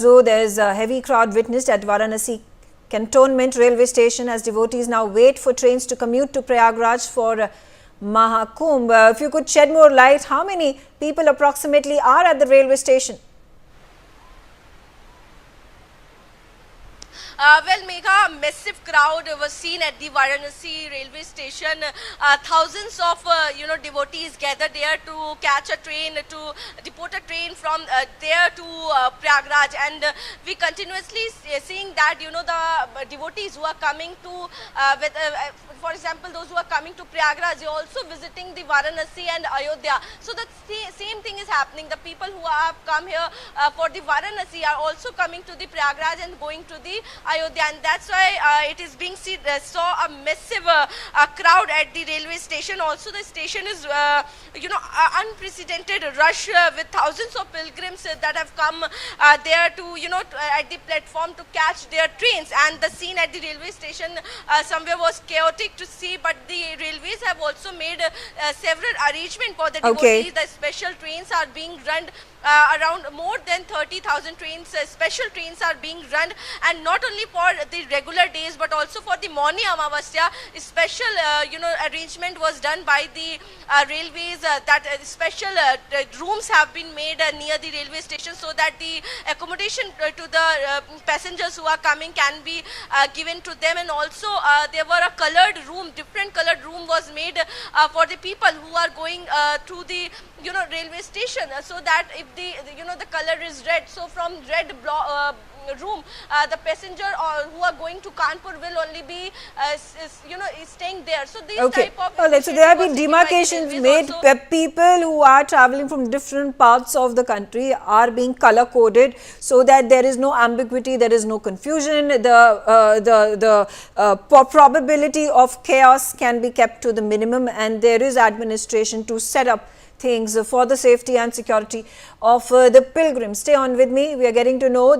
So there's a heavy crowd witnessed at Varanasi Cantonment railway station as devotees now wait for trains to commute to Prayagraj for Mahakumbh. If you could shed more light, how many people approximately are at the railway station? Well, Megha, a massive crowd was seen at the Varanasi railway station. Thousands of devotees gathered there to catch a train, to deport a train from there to Prayagraj, and we continuously seeing that the devotees who are coming to for example, those who are coming to Prayagraj, they are also visiting the Varanasi and Ayodhya. So the same thing is happening. The people who have come here for the Varanasi are also coming to the Prayagraj and going to the Ayodhya, and that's why it is being seen. Saw a massive crowd at the railway station. Also, the station is unprecedented rush with thousands of pilgrims that have come there to at the platform to catch their trains. And the scene at the railway station somewhere was chaotic to see, but the railways have also made several arrangements for the devotees. The special trains are being run. Around more than 30,000 trains, special trains are being run, and not only for the regular days but also for the Mauni Amavasya. Special arrangement was done by the railways that special rooms have been made near the railway station so that the accommodation to the passengers who are coming can be given to them. And also there were a colored room, different colored room was made for the people who are going to the railway station, so that if the color is red, so from red room the passenger who are going to Kanpur will only be staying there. So these type of so there have been demarcations made. People who are traveling from different parts of the country are being color coded so that there is no ambiguity, there is no confusion. The probability of chaos can be kept to the minimum, and there is administration to set up things for the safety and security of the pilgrims. Stay on with me. We are getting to know